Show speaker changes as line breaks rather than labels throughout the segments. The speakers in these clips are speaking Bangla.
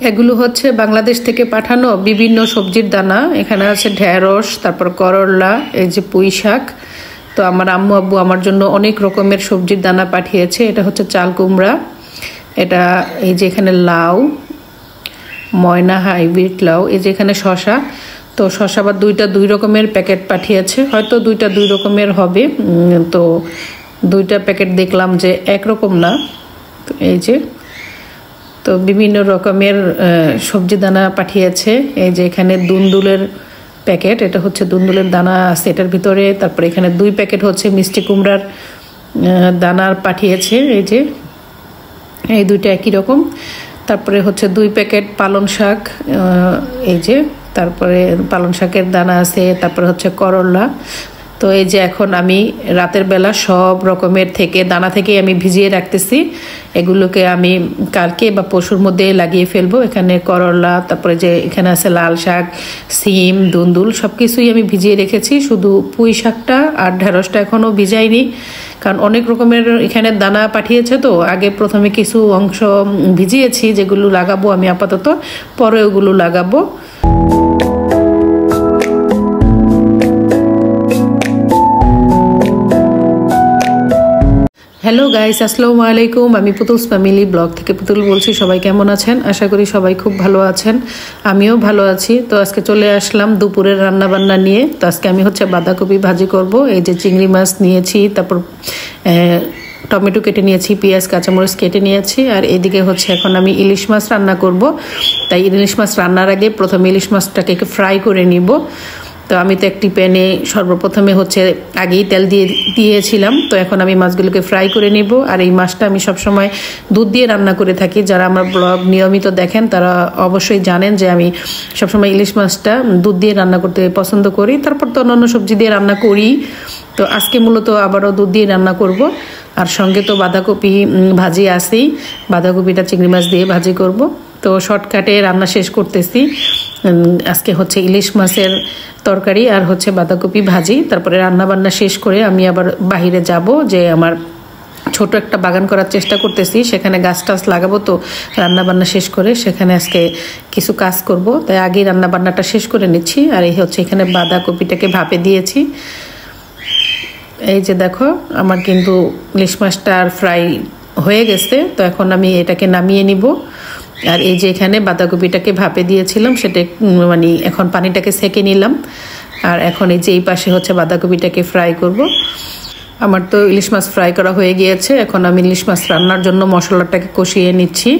এগুলো হচ্ছে বাংলাদেশ থেকে পাঠানো বিভিন্ন সবজির দানা। এখানে আছে ঢেঁড়স, তারপর করলা, এই যে পুঁই শাক। তো আমার আম্মু আব্বু আমার জন্য অনেক রকমের সবজির দানা পাঠিয়েছে। এটা হচ্ছে চাল কুমড়া, এটা এই যে এখানে লাউ, ময়না হাইব্রিড লাউ, এই যে এখানে শশা। তো শশা বা দুই রকমের প্যাকেট পাঠিয়েছে, হয়তো দুই রকমের হবে। তো দুইটা প্যাকেট দেখলাম যে একরকম না। তো এই যে, তো বিভিন্ন রকমের সবজি দানা পাঠিয়েছে। এই যে এখানে দুন্দুলের প্যাকেট, এটা হচ্ছে দুন্দুলের দানা আছে এটার ভিতরে। তারপরে এখানে 2 প্যাকেট হচ্ছে মিষ্টি কুমড়ার দানার পাঠিয়েছে, এই যে এই দুইটা একই রকম। তারপরে হচ্ছে 2 প্যাকেট পালং শাক, এই যে, তারপরে পালং শাকের দানা আছে। তারপরে হচ্ছে করলা। তো এই যে এখন আমি রাতের বেলা সব রকমের দানা থেকে আমি ভিজিয়ে রাখতেছি। এগুলোকে আমি কালকে বা পরশুর মধ্যে লাগিয়ে ফেলবো। এখানে করলা, তারপরে যে এখানে আছে লাল শাক, সিম, দুন্দুল, সব কিছুই আমি ভিজিয়ে রেখেছি। শুধু পুঁই শাকটা আর ঢেঁড়সটা এখনও ভিজাইনি, কারণ অনেক রকমের এখানে দানা পাঠিয়েছে। তো আগে প্রথমে কিছু অংশ ভিজিয়েছি যেগুলো লাগাবো আমি আপাতত, পরে ওগুলো লাগাবো। হ্যালো গাইস, আসসালামু আলাইকুম। আমি পুতুলস ফ্যামিলি ব্লগ থেকে পুতুল বলছি। সবাই কেমন আছেন? আশা করি সবাই খুব ভালো আছেন, আমিও ভালো আছি। তো আজকে চলে আসলাম দুপুরের রান্না বান্না নিয়ে। তো আজকে আমি হচ্ছে বাঁধাকপি ভাজি করব। এই যে চিংড়ি মাছ নিয়েছি, তারপর টমেটো কেটে নিয়েছি, পেঁয়াজ কাঁচামরিচ কেটে নিয়েছি। আর এদিকে হচ্ছে এখন আমি ইলিশ মাছ রান্না করব। তাই ইলিশ মাছ রান্নার আগে প্রথমে ইলিশ মাছটাকে ফ্রাই করে নিব। তো আমি তো একটি প্যানে সর্বপ্রথমে হচ্ছে আগেই তেল দিয়েছিলাম। তো এখন আমি মাছগুলোকে ফ্রাই করে নিব। আর এই মাছটা আমি সবসময় দুধ দিয়ে রান্না করে থাকি। যারা আমার ব্লগ নিয়মিত দেখেন তারা অবশ্যই জানেন যে আমি সবসময় ইলিশ মাছটা দুধ দিয়ে রান্না করতে পছন্দ করি। তারপর তো অন্যান্য সবজি দিয়ে রান্না করি। তো আজকে মূলত আবারও দুধ দিয়ে রান্না করব। আর সঙ্গে তো বাঁধাকপি ভাজি আছেই, বাঁধাকপিটা চিংড়ি মাছ দিয়ে ভাজি করব। তো শর্টকাটে রান্না শেষ করতেছি। আজকে হচ্ছে ইলিশ মাছের তরকারি আর হচ্ছে বাঁধাকপি ভাজি। তারপরে রান্না বান্না শেষ করে আমি আবার বাহিরে যাব, যে আমার ছোট একটা বাগান করার চেষ্টা করতেছি, সেখানে গাছ টাছ লাগাবো। তো রান্না বান্না শেষ করে সেখানে আজকে কিছু কাজ করব, তাই আগে রান্না বান্নাটা শেষ করে নিচ্ছি। আর এই হচ্ছে এখানে বাঁধাকপিটাকে ভাপে দিয়েছি। এই যে দেখো, আমার কিন্তু ইলিশ মাছটা আর ফ্রাই হয়ে গেছে। তো এখন আমি এটাকে নামিয়ে নিব। আর এই যে এখানে বাঁধাকপিটাকে ভাপে দিয়েছিলাম, সেটা মানে এখন পানিটাকে সেকে নিলাম। আর এখন এই যে এই পাশে হচ্ছে বাঁধাকপিটাকে ফ্রাই করব। আমার তো ইলিশ মাছ ফ্রাই করা হয়ে গিয়েছে। এখন আমি ইলিশ মাছ রান্নার জন্য মশলাটাকে কষিয়ে নিচ্ছি।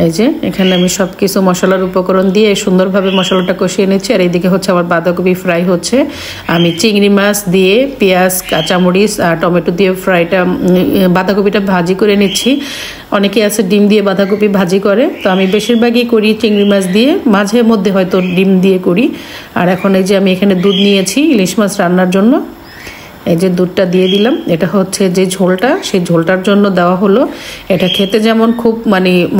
এই যে এখানে আমি সব কিছু মশলার উপকরণ দিয়ে সুন্দরভাবে মশলাটা কষিয়ে নিচ্ছি। আর এইদিকে হচ্ছে আমার বাঁধাকপি ফ্রাই হচ্ছে। আমি চিংড়ি মাছ দিয়ে পেঁয়াজ কাঁচামরিচ আর টমেটো দিয়ে বাঁধাকপিটা ভাজি করে নিচ্ছি। অনেকে আছে ডিম দিয়ে বাঁধাকপি ভাজি করে, তো আমি বেশিরভাগই করি চিংড়ি মাছ দিয়ে, মাঝে মধ্যে হয়তো ডিম দিয়ে করি। আর এখন এই যে আমি এখানে দুধ নিয়েছি ইলিশ মাছ রান্নার জন্য। এই যে দুধটা দিয়ে দিলাম। এটা হচ্ছে যে ঝোলটা, সেই ঝোলটার জন্য দেওয়া হলো। এটা খেতে যেমন খুব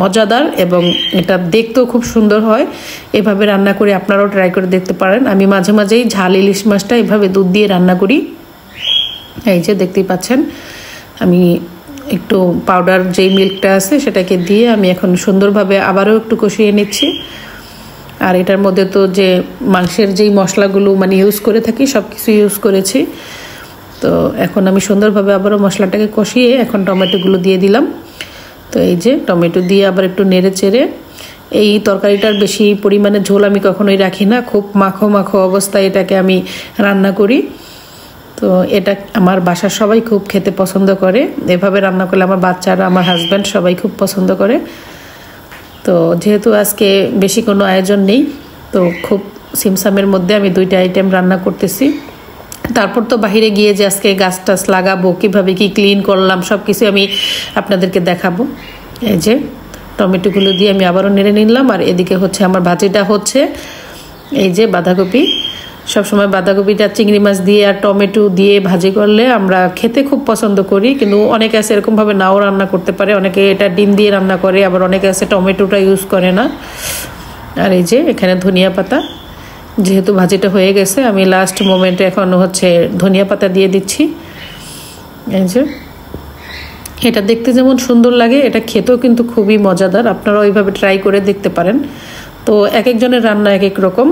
মজাদার এবং এটা দেখতেও খুব সুন্দর হয়। এভাবে রান্না করে আপনারাও ট্রাই করে দেখতে পারেন। আমি মাঝে মাঝেই ঝাল ইলিশ মাছটা এভাবে দুধ দিয়ে রান্না করি। এই যে দেখতেই পাচ্ছেন, আমি একটু পাউডার যেই মিল্কটা আছে সেটাকে দিয়ে আমি এখন সুন্দরভাবে আবারও একটু কষিয়ে নিচ্ছি। আর এটার মধ্যে তো যে মাংসের যেই মশলাগুলো ইউজ করে থাকি সব কিছু ইউজ করেছি। তো এখন আমি সুন্দরভাবে আবারও মশলাটাকে কষিয়ে এখন টমেটোগুলো দিয়ে দিলাম। তো এই যে টমেটো দিয়ে আবার একটু নেড়ে চেড়ে, এই তরকারিটার বেশি পরিমাণে ঝোল আমি কখনোই রাখি না, খুব মাখো মাখো অবস্থায় এটাকে আমি রান্না করি। তো এটা আমার বাসার সবাই খুব খেতে পছন্দ করে। এভাবে রান্না করলে আমার বাচ্চারা, আমার হাজব্যান্ড সবাই খুব পছন্দ করে। তো যেহেতু আজকে বেশি কোনো আয়োজন নেই, তো খুব সিমসামের মধ্যে আমি 2টা আইটেম রান্না করতেছি। তারপর তো বাহিরে গিয়ে যে আজকে গাছ টাছ লাগাবো, কীভাবে কি ক্লিন করলাম সব কিছু আমি আপনাদেরকে দেখাবো। এই যে টমেটোগুলো দিয়ে আমি আবারও নেড়ে নিলাম। আর এদিকে হচ্ছে আমার ভাজিটা হচ্ছে, এই যে বাঁধাকপি। সবসময় বাঁধাকপিটা চিংড়ি মাছ দিয়ে আর টমেটো দিয়ে ভাজি করলে আমরা খেতে খুব পছন্দ করি, কিন্তু অনেকে আছে এরকমভাবে নাও রান্না করতে পারে। অনেকে এটা ডিম দিয়ে রান্না করে, আবার অনেকে আছে টমেটোটা ইউজ করে না। আর এই যে এখানে ধনিয়া পাতা, যেহেতু ভাজিটা হয়ে গেছে আমি লাস্ট মোমেন্টে এখন হচ্ছে ধনিয়া পাতা দিয়ে দিচ্ছি। এই যে এটা দেখতে যেমন সুন্দর লাগে, এটা খেতেও কিন্তু খুবই মজাদার। আপনারা ওইভাবে ট্রাই করে দেখতে পারেন। তো এক একজনের রান্না এক এক রকম,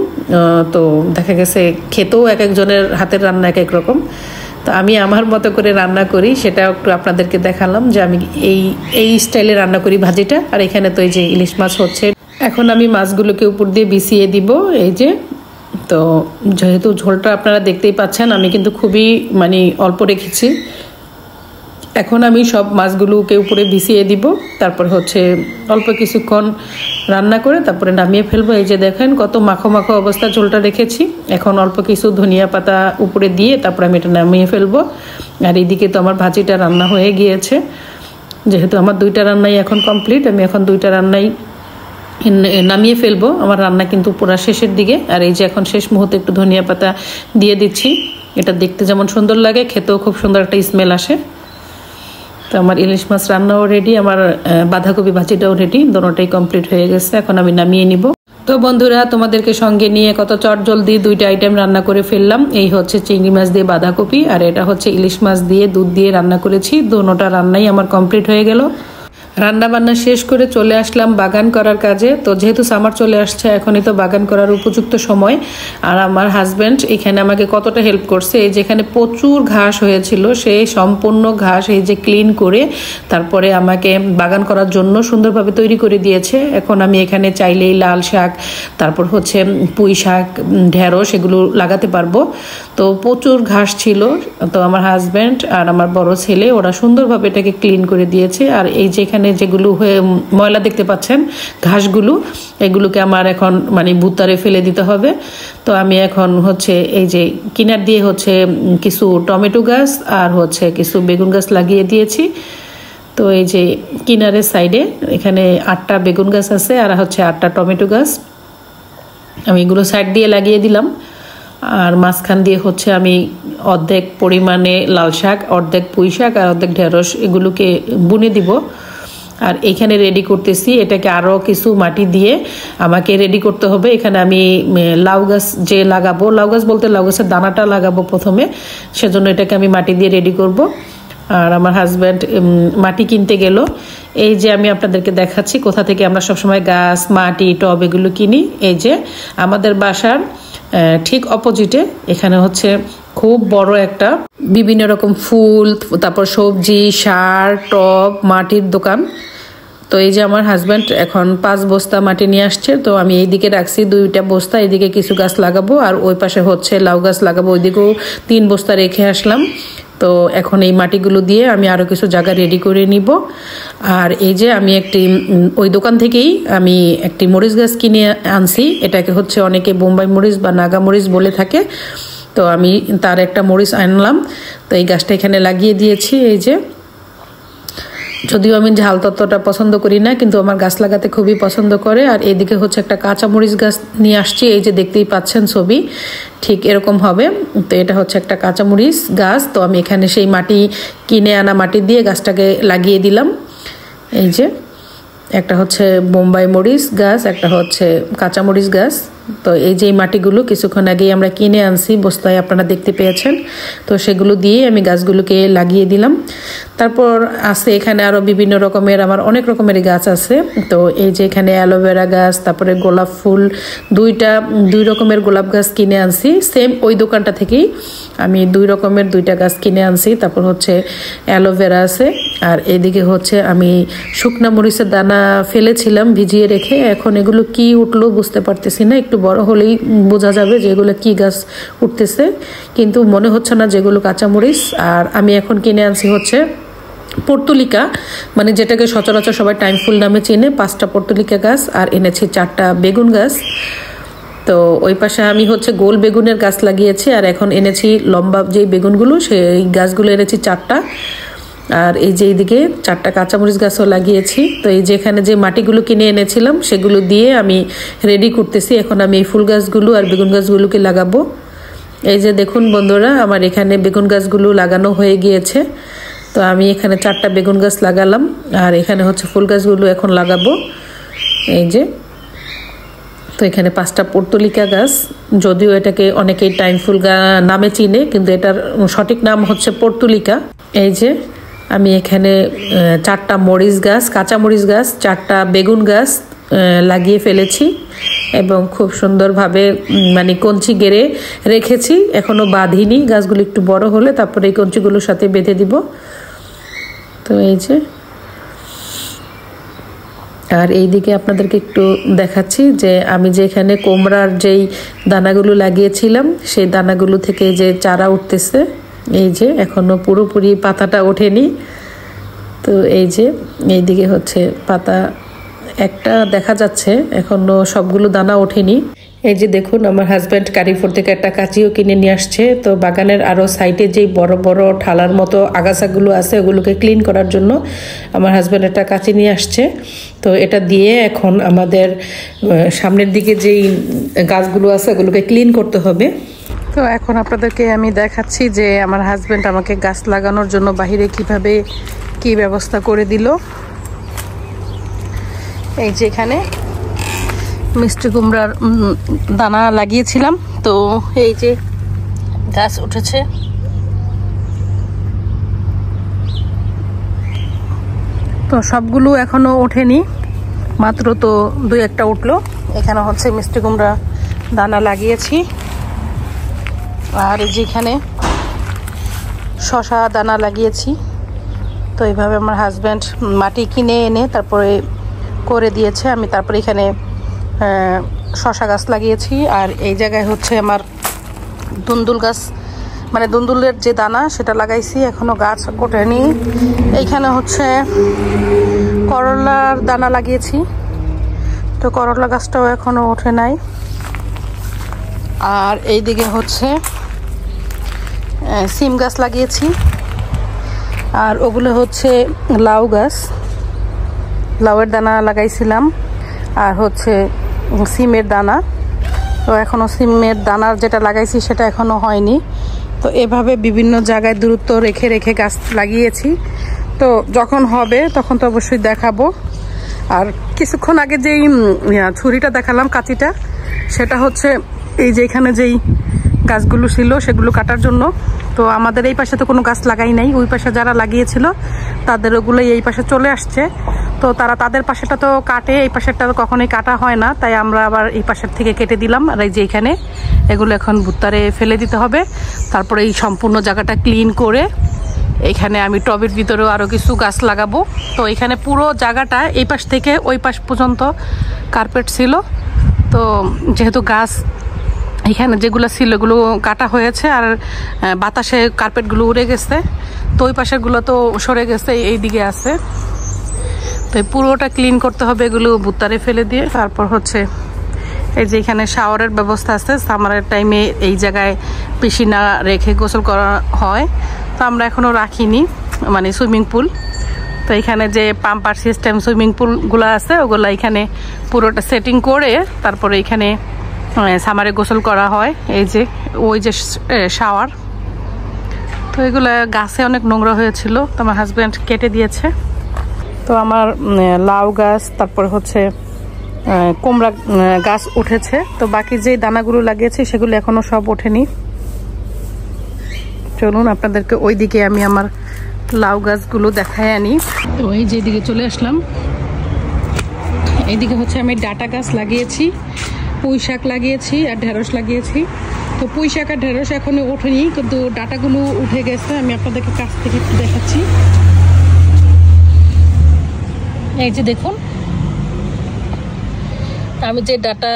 তো দেখা গেছে খেতেও এক একজনের হাতের রান্না এক এক রকম। তো আমি আমার মতো করে রান্না করি, সেটা একটু আপনাদেরকে দেখালাম যে আমি এই স্টাইলে রান্না করি ভাজিটা। আর এখানে তো এই যে ইলিশ মাছ হচ্ছে, এখন আমি মাছগুলোকে উপর দিয়ে বিছিয়ে দিব। এই যে, তো যেহেতু ঝোলটা আপনারা দেখতেই পাচ্ছেন, আমি কিন্তু খুবই অল্প রেখেছি। এখন আমি সব মাছগুলোকে উপরে বিছিয়ে দিব, তারপর হচ্ছে অল্প কিছুক্ষণ রান্না করে তারপরে নামিয়ে ফেলবো। এই যে দেখেন কত মাখো মাখো অবস্থা ঝোলটা রেখেছি। এখন অল্প কিছু ধনিয়া পাতা উপরে দিয়ে তারপরে আমি এটা নামিয়ে ফেলবো। আর এইদিকে তো আমার ভাজিটা রান্না হয়ে গিয়েছে। যেহেতু আমার 2টা রান্নাই এখন কমপ্লিট, আমি এখন 2টা রান্নাই নামিয়ে ফেলবো। আমার রান্না কিন্তু পুরো শেষের দিকে। আর এই যে এখন শেষ মুহূর্তে একটু ধনিয়া পাতা দিয়ে দিচ্ছি। এটা দেখতে যেমন সুন্দর লাগে, খেতেও খুব সুন্দর একটা স্মেল আসে। তো আমার ইলিশ মাছ রান্নাও রেডি, আমার বাঁধাকপি ভাজিটাও রেডি, দুটোটাই কমপ্লিট হয়ে গেছে। এখন আমি নামিয়ে নিব। তো বন্ধুরা, তোমাদেরকে সঙ্গে নিয়ে কত চটজলদি 2টা আইটেম রান্না করে ফেললাম। এই হচ্ছে চিংড়ি মাছ দিয়ে বাঁধাকপি, আর এটা হচ্ছে ইলিশ মাছ দিয়ে দুধ দিয়ে রান্না করেছি। দুটোটা রান্নাই আমার কমপ্লিট হয়ে গেল। রান্না বান্না শেষ করে চলে আসলাম বাগান করার কাজে। তো যেহেতু সামার চলে আসছে, এখনই তো বাগান করার উপযুক্ত সময়। আর আমার হাজব্যান্ড এখানে আমাকে কতটা হেল্প করছে। এই যেখানে প্রচুর ঘাস হয়েছিল, সেই সম্পূর্ণ ঘাস এই যে ক্লিন করে তারপরে আমাকে বাগান করার জন্য সুন্দরভাবে তৈরি করে দিয়েছে। এখন আমি এখানে চাইলেই লাল শাক, তারপর হচ্ছে পুঁই শাক, ঢেঁড়স এগুলো লাগাতে পারবো। তো প্রচুর ঘাস ছিল। তো আমার হাজব্যান্ড আর আমার বড় ছেলে ওরা সুন্দরভাবে এটাকে ক্লিন করে দিয়েছে। আর এই যে এখানে যেগুলো হয়ে ময়লা দেখতে পাচ্ছেন ঘাসগুলো, এগুলোকে আমার এখন বুতারে ফেলে দিতে হবে। তো আমি এখন হচ্ছে এই যে কিনার দিয়ে হচ্ছে কিছু টমেটো গাছ আর হচ্ছে কিছু বেগুন গাছ লাগিয়ে দিয়েছি। তো এই যে কিনারের সাইডে এখানে 8টা বেগুন গাছ আছে আর হচ্ছে 8টা টমেটো গাছ, আমি এগুলো সাইড দিয়ে লাগিয়ে দিলাম। আর মাঝখান দিয়ে হচ্ছে আমি অর্ধেক পরিমাণে লাল শাক, অর্ধেক পুঁই শাক আর অর্ধেক ঢেঁড়স এগুলোকে বুনে দিব। আর এখানে রেডি করতেছি, এটাকে আরও কিছু মাটি দিয়ে আমাকে রেডি করতে হবে। এখানে আমি লাউ গাছ যে লাগাবো, লাউ গাছ বলতে লাউ গাছের দানাটা লাগাবো প্রথমে, সেজন্য এটাকে আমি মাটি দিয়ে রেডি করব। আর আমার হাজব্যান্ড মাটি কিনতে গেল। এই যে আমি আপনাদেরকে দেখাচ্ছি কোথা থেকে আমরা সবসময় গাছ, মাটি, টব এগুলো কিনি। এই যে আমাদের বাসার ঠিক অপোজিটে এখানে হচ্ছে খুব বড় একটা বিভিন্ন রকম ফুল, তারপর সবজি, সার, টব, মাটির দোকান। তো এই যে আমার হাজব্যান্ড এখন 5 বস্তা মাটি নিয়ে আসছে। তো আমি এইদিকে রাখছি 2টা বস্তা, এইদিকে কিছু গাছ লাগাবো আর ওই পাশে হচ্ছে লাউ গাছ লাগাবো, ওইদিকেও 3 বস্তা রেখে আসলাম। তো এখন এই মাটিগুলো দিয়ে আমি আরও কিছু জায়গা রেডি করে নিব। আর এই যে আমি ওই দোকান থেকেই আমি একটি মরিচ গাছ কিনে আনছি। এটাকে হচ্ছে অনেকে বোম্বাই মরিচ বা নাগা মরিচ বলে থাকে। তো আমি তার একটা মরিচ আনলাম। তো এই গাছটা এখানে লাগিয়ে দিয়েছি। এই যে, যদিও আমি ঝাল তত্ত্বটা পছন্দ করি না, কিন্তু আমার গাছ লাগাতে খুবই পছন্দ করে। আর এদিকে হচ্ছে একটা কাঁচা মরিচ গাছ নিয়ে আসছি, এই যে দেখতেই পাচ্ছেন ছবি, ঠিক এরকম হবে। তো এটা হচ্ছে একটা কাঁচা মরিচ গাছ। তো আমি এখানে সেই মাটি কিনে আনা মাটি দিয়ে গাছটাকে লাগিয়ে দিলাম। এই যে একটা হচ্ছে বোম্বাই মরিচ গাছ, একটা হচ্ছে কাঁচা মরিচ গাছ। তো এই যে মাটিগুলো কিছুক্ষণ আগেই আমরা কিনে আনছি বস্তায়, আপনারা দেখতে পেয়েছেন। তো সেগুলো দিয়ে আমি গাছগুলোকে লাগিয়ে দিলাম। তারপর আছে এখানে আরও বিভিন্ন রকমের, আমার অনেক রকমের গাছ আছে। তো এই যে এখানে অ্যালোভেরা গাছ, তারপরে গোলাপ ফুল, 2 রকমের গোলাপ গাছ কিনে আনছি। সেম ওই দোকানটা থেকেই আমি 2 রকমের 2টা গাছ কিনে আনছি। তারপর হচ্ছে অ্যালোভেরা আছে। আর এদিকে হচ্ছে আমি শুকনা মরিচের দানা ফেলেছিলাম ভিজিয়ে রেখে, এখন এগুলো কি উঠলো বুঝতে পারতেছি না। একটু বড় হলেই বোঝা যাবে যে এগুলো কি গাছ উঠতেছে, কিন্তু মনে হচ্ছে না যেগুলো কাঁচামরিচ। আর আমি এখন কিনে আনছি হচ্ছে পর্তুলিকা, যেটাকে সচরাচর সবাই টাইম ফুল নামে চেনে, 5টা পর্তুলিকা গাছ। আর এনেছি 4টা বেগুন গাছ। তো ওই পাশে আমি হচ্ছে গোল বেগুনের গাছ লাগিয়েছি। আর এখন এনেছি লম্বা যেই বেগুনগুলো, সেই গাছগুলো এনেছি 4টা। আর এই যে এইদিকে 4টা কাঁচামরিচ গাছও লাগিয়েছি। তো এই যে এখানে যে মাটিগুলো কিনে এনেছিলাম সেগুলো দিয়ে আমি রেডি করতেছি। এখন আমি এই ফুল গাছগুলো আর বেগুন গাছগুলোকে লাগাবো। এই যে দেখুন বন্ধুরা, আমার এখানে বেগুন গাছগুলো লাগানো হয়ে গিয়েছে। তো আমি এখানে 4টা বেগুন গাছ লাগালাম, আর এখানে হচ্ছে ফুল গাছগুলো এখন লাগাবো। এই যে, তো এখানে 5টা পর্তুলিকা গাছ, যদিও এটাকে অনেকেই টাইম ফুল নামে চিনে, কিন্তু এটার সঠিক নাম হচ্ছে পর্তুলিকা। এই যে আমি এখানে 4টা মরিচ গাছ, কাঁচা মরিচ গাছ, 4টা বেগুন গাছ লাগিয়ে ফেলেছি এবং খুব সুন্দরভাবে মানে কঞ্চি গেড়ে রেখেছি, এখনো বাঁধিনি। গাছগুলো একটু বড় হলে তারপরে এই কঞ্চিগুলোর সাথে বেঁধে দিব। তো এই যে, আর এইদিকে আপনাদেরকে একটু দেখাচ্ছি যে আমি যে এখানে কুমড়ার যেই দানাগুলো লাগিয়েছিলাম সেই দানাগুলো থেকে যে চারা উঠতেছে, এই যে এখনো পুরোপুরি পাতাটা ওঠেনি। তো এই যে এইদিকে হচ্ছে পাতা একটা দেখা যাচ্ছে, এখনো সবগুলো দানা ওঠেনি। এই যে দেখুন, আমার হাজব্যান্ড কারিফোর থেকে একটা কাঁচিও কিনে নিয়ে আসছে। তো বাগানের আরও সাইডে যেই বড় বড় ঠালার মতো আগাছাগুলো আছে ওগুলোকে ক্লিন করার জন্য আমার হাজব্যান্ড একটা কাঁচি নিয়ে আসছে। তো এটা দিয়ে এখন আমাদের সামনের দিকে যেই গাছগুলো আছে ওগুলোকে ক্লিন করতে হবে। তো এখন আপনাদেরকে আমি দেখাচ্ছি যে আমার হাজব্যান্ড আমাকে গাছ লাগানোর জন্য বাহিরে কিভাবে কি ব্যবস্থা করে দিল। এই যে এখানে মিষ্টি কুমড়ার দানা লাগিয়েছিলাম, তো এই যে গাছ উঠেছে। তো সবগুলো এখনো ওঠেনি, মাত্র তো 2-1টা উঠলো। এখানে হচ্ছে মিষ্টি কুমড়া দানা লাগিয়েছি। আর এই যে এখানে শশা দানা লাগিয়েছি। তো এইভাবে আমার হাজব্যান্ড মাটি কিনে এনে তারপরে করে দিয়েছে। আমি তারপরে এখানে শশা গাছ লাগিয়েছি। আর এই জায়গায় হচ্ছে আমার দুন্দুল গাছ, মানে দুন্দুলের যে দানা সেটা লাগাইছি, এখনো গাছ ওঠেনি। এইখানে হচ্ছে করলার দানা লাগিয়েছি, তো করলা গাছটাও এখনো ওঠে নাই। আর এইদিকে হচ্ছে সিম গাছ লাগিয়েছি, আর ওগুলো হচ্ছে লাউ গাছ, লাউয়ের দানা লাগাইছিলাম। আর হচ্ছে সিমের দানা, তো এখনো সিমের দানার যেটা লাগাইছি সেটা এখনো হয়নি। তো এভাবে বিভিন্ন জায়গায় দূরত্ব রেখে রেখে গাছ লাগিয়েছি। তো যখন হবে তখন তো অবশ্যই দেখাবো। আর কিছুক্ষণ আগে যেই ছুরিটা দেখালাম, কাঁচিটা, সেটা হচ্ছে এই যে এখানে যেই গাছগুলো ছিল সেগুলো কাটার জন্য। তো আমাদের এই পাশে তো কোনো গাছ লাগাই নাই, ওই পাশে যারা লাগিয়েছিল তাদের ওগুলোই এই পাশে চলে আসছে। তো তারা তাদের পাশেটা তো কাটে, এই পাশেরটা তো কখনোই কাটা হয় না, তাই আমরা আবার এই পাশের থেকে কেটে দিলাম। আর এই যে এখানে এগুলো এখন ভুত্তারে ফেলে দিতে হবে। তারপরে এই সম্পূর্ণ জায়গাটা ক্লিন করে এখানে আমি টবের ভিতরেও আরও কিছু গাছ লাগাবো। তো এখানে পুরো জায়গাটা এই পাশ থেকে ওই পাশ পর্যন্ত কার্পেট ছিল। তো যেহেতু গাছ এখানে যেগুলো ছিল এগুলো কাটা হয়েছে, আর বাতাসে কার্পেটগুলো উড়ে গেছে, তো ওই পাশেরগুলো তো সরে গেছে, এই দিকে আছে। তো পুরোটা ক্লিন করতে হবে এগুলো ভুত্তারে ফেলে দিয়ে। তারপর হচ্ছে এই যে এখানে শাওয়ারের ব্যবস্থা আছে, সামারের টাইমে এই জায়গায় পিসি না রেখে গোসল করা হয়, তো আমরা এখনও রাখিনি, মানে সুইমিং পুল। তো এখানে যে পাম্পার সিস্টেম সুইমিং পুলগুলো আছে ওগুলো এখানে পুরোটা সেটিং করে তারপরে এখানে সামারে গোসল করা হয়। এই যে ওই যে শাওয়ার, তো এগুলো গাছে অনেক নোংরা হয়েছিল, তো আমার হাজব্যান্ড কেটে দিয়েছে। তো আমার লাউ গাছ, তারপর হচ্ছে কুমড়া গাছ উঠেছে। তো বাকি যে দানাগুলো লাগিয়েছি সেগুলো এখনো সব ওঠেনি। চলুন আপনাদেরকে ওই দিকে আমি আমার লাউ গাছগুলো দেখায় আনি। তো এই যেদিকে চলে আসলাম, এইদিকে হচ্ছে আমি ডাটা গাছ লাগিয়েছি, পুঁই শাক লাগিয়েছি আর ঢেঁড়স লাগিয়েছি। তো পুঁই শাক আর ঢেঁড়স এখনো ওঠেনি, কিন্তু ডাটাগুলো উঠে গেছে। আমি আপনাদেরকে কাছ থেকে একটু দেখাচ্ছি। এই যে দেখুন, আমি যে ডাটা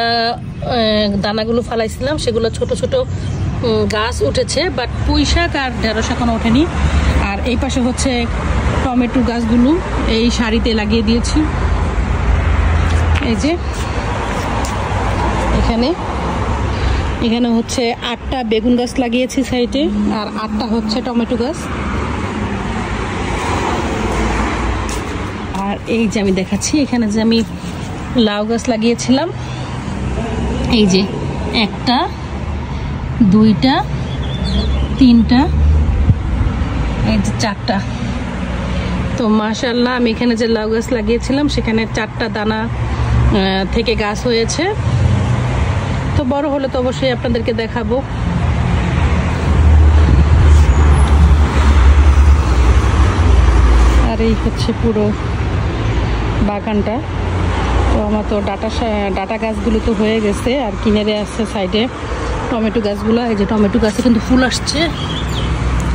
দানাগুলো ফালাইছিলাম সেগুলো ছোট ছোট গাছ উঠেছে, বাট পুঁই শাক আর ঢেঁড়স এখনো ওঠেনি। আর এই পাশে হচ্ছে টমেটো গাছগুলো এই সারিতে লাগিয়ে দিয়েছি। এই যে এখানে হচ্ছে 8টা বেগুন গাছ লাগিয়েছি সাইডে, আর 8টা হচ্ছে টমেটো গাছ। আর এই যে আমি দেখাচ্ছি, এখানে যে আমি লাউ গাছ লাগিয়েছিলাম, এই যে 1টা 2টা 3টা, এই যে 4টা। তো মাশাআল্লাহ আমি এখানে যে লাউ গাছ লাগিয়েছিলাম সেখানে 4টা দানা থেকে গাছ হয়েছে। তো বড় হলে তো অবশ্যই আপনাদেরকে দেখাবো। আর এই হচ্ছে পুরো বাগানটা। তো আমার তো ডাটা গাছগুলো তো হয়ে গেছে, আর কিনারে আছে সাইডে টমেটো গাছগুলো। এই যে টমেটো গাছে কিন্তু ফুল আসছে।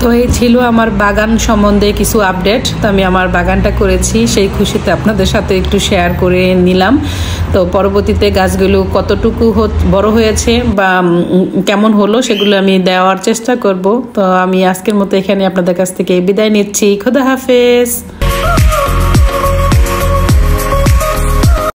তো এই ছিল আমার বাগান সম্বন্ধে কিছু আপডেট। তো আমি আমার বাগানটা করেছি, সেই খুশিতে আপনাদের সাথে একটু শেয়ার করে নিলাম। তো পরবর্তীতে গাছগুলো কতটুকু বড় হয়েছে বা কেমন হলো সেগুলো আমি দেওয়ার চেষ্টা করব। তো আমি আজকের মতো এখানে আপনাদের কাছ থেকে বিদায় নিচ্ছি। খোদা হাফেজ।